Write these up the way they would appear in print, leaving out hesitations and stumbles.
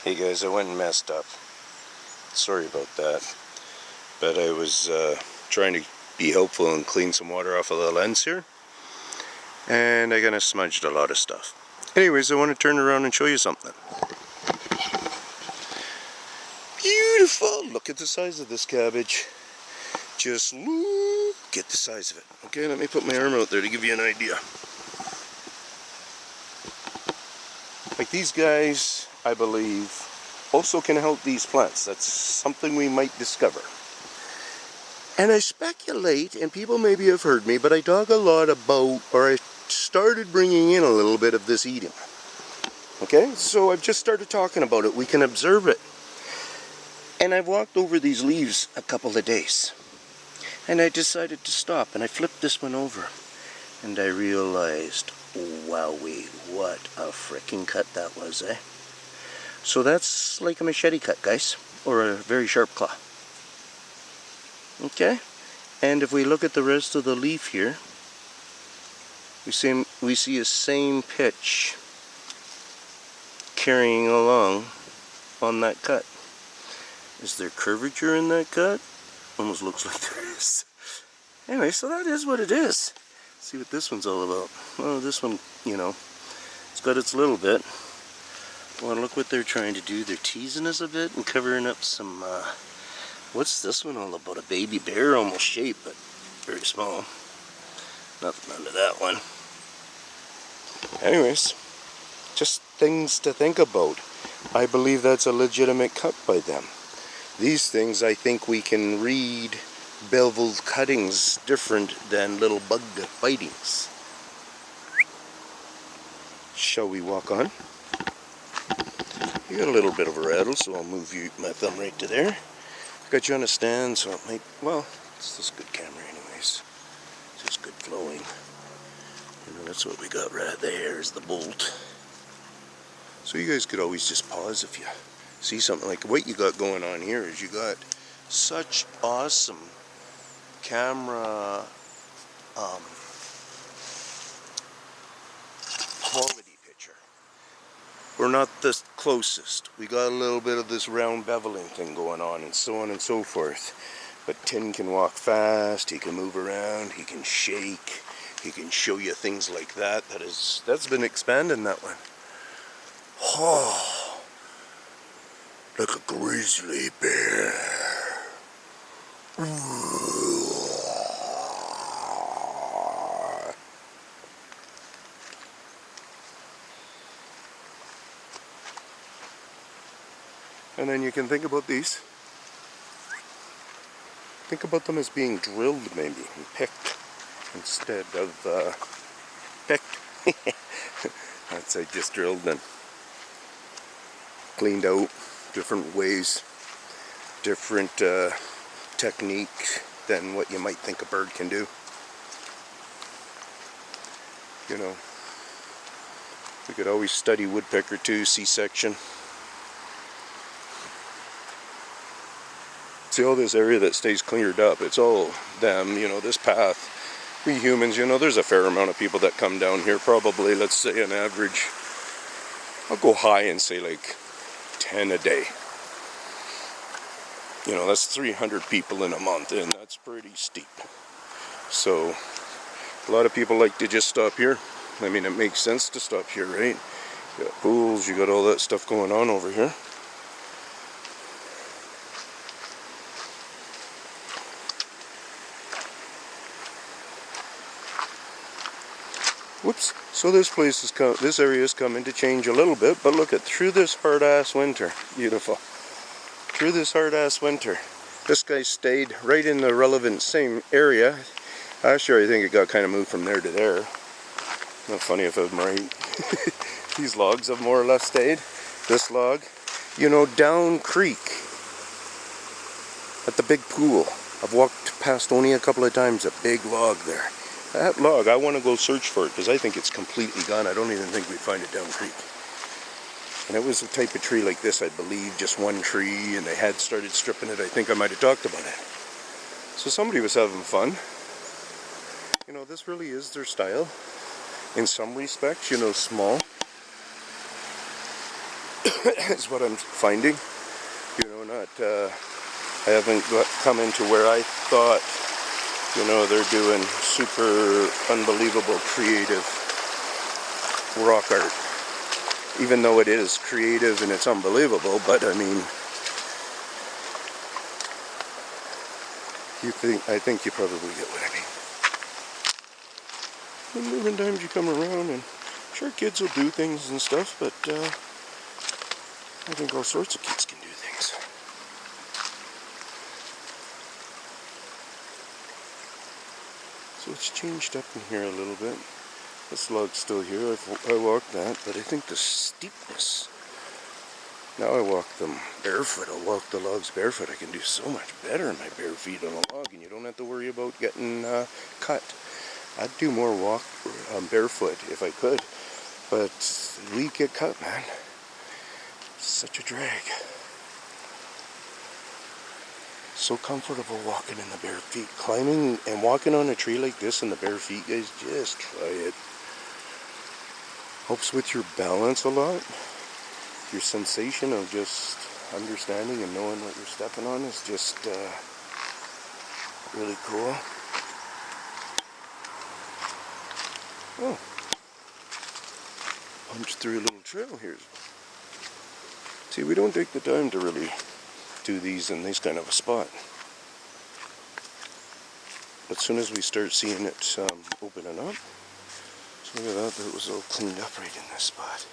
Hey guys, I went and messed up. Sorry about that. But I was trying to be helpful and clean some water off of the lens here. And I kind of smudged a lot of stuff. Anyways, I want to turn around and show you something. Beautiful! Look at the size of this cabbage. Just look at the size of it. Okay, let me put my arm out there to give you an idea. Like these guys, I believe, also can help these plants. That's something we might discover. And I speculate, and people maybe have heard me, but I talk a lot about, or I started bringing in a little bit of this eating. Okay, so I've just started talking about it. We can observe it. And I've walked over these leaves a couple of days. And I decided to stop, and I flipped this one over. And I realized, wowee, what a frickin' cut that was, eh? So that's like a machete cut, guys, or a very sharp claw. Okay, and if we look at the rest of the leaf here, we see a same pitch carrying along on that cut. Is there curvature in that cut? Almost looks like there is. Anyway, so that is what it is. Let's see what this one's all about. Well, this one, you know, it's got its little bit. Well, look what they're trying to do. They're teasing us a bit and covering up some, what's this one all about? A baby bear almost shape, but very small. Nothing under that one. Anyways, just things to think about. I believe that's a legitimate cut by them. These things, I think we can read beveled cuttings different than little bug bitings. Shall we walk on? You got a little bit of a rattle, so I'll move my thumb right to there. Got you on a stand, so it might, well, it's this good camera anyways. It's just good flowing. You know, that's what we got right there is the bolt. So you guys could always just pause if you see something. Like what you got going on here is you got such awesome camera quality picture. We're not the closest. We got a little bit of this round beveling thing going on and so on and so forth. But Tin can walk fast, he can move around, he can shake, he can show you things like that. That's been expanding, that one. Oh, like a grizzly bear. And then you can think about these. Think about them as being drilled maybe and picked instead of picked. That's I just drilled and cleaned out, different ways, different technique than what you might think a bird can do. You know, we could always study woodpecker too, C-section. See all this area that stays cleared up, it's all them, you know, this path. We humans, you know, there's a fair amount of people that come down here, probably, let's say an average, I'll go high and say like 10 a day. You know, that's 300 people in a month, and that's pretty steep. So, a lot of people like to just stop here. I mean, it makes sense to stop here, right? You got pools, you got all that stuff going on over here. Whoops. So this area is coming to change a little bit, but look at through this hard-ass winter. Beautiful. Through this hard-ass winter. This guy stayed right in the relevant same area. Actually, I think it got kind of moved from there to there. Not funny if I'm right. These logs have more or less stayed. This log, you know, down creek at the big pool. I've walked past only a couple of times a big log there. That log, I want to go search for it because I think it's completely gone. I don't even think we'd find it down creek. And it was a type of tree like this, I believe, just one tree, and they had started stripping it. I think I might have talked about it. So somebody was having fun. You know, this really is their style. In some respects, you know, small. is what I'm finding. You know, not I haven't come into where I thought, you know, they're doing super unbelievable creative rock art. Even though it is creative and it's unbelievable, but I mean, I think you probably get what I mean. And moving times you come around, and sure, kids will do things and stuff, but I think all sorts of kids can do things. So it's changed up in here a little bit. This log's still here. I walked that, but I think the steepness. Now I walk them barefoot. I'll walk the logs barefoot. I can do so much better in my bare feet on a log, and you don't have to worry about getting cut. I'd do more walk barefoot if I could, but we get cut, man. It's such a drag. So comfortable walking in the bare feet. Climbing and walking on a tree like this in the bare feet, guys, just try it. Helps with your balance a lot. Your sensation of just understanding and knowing what you're stepping on is just really cool. Oh, punched through a little trail here. See, we don't take the time to really do these in this kind of a spot. But as soon as we start seeing it opening up, so look at that, it was all cleaned up right in this spot.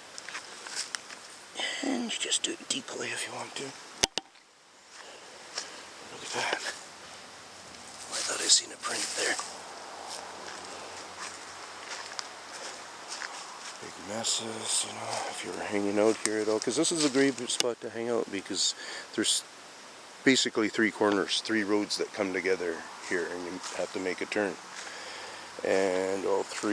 And you just do it deeply if you want to. Look at that. Oh, I thought I seen a print there. Big messes, you know, if you were hanging out here at all. Because this is a great spot to hang out, because there's basically three corners, three roads that come together here, and you have to make a turn. And all three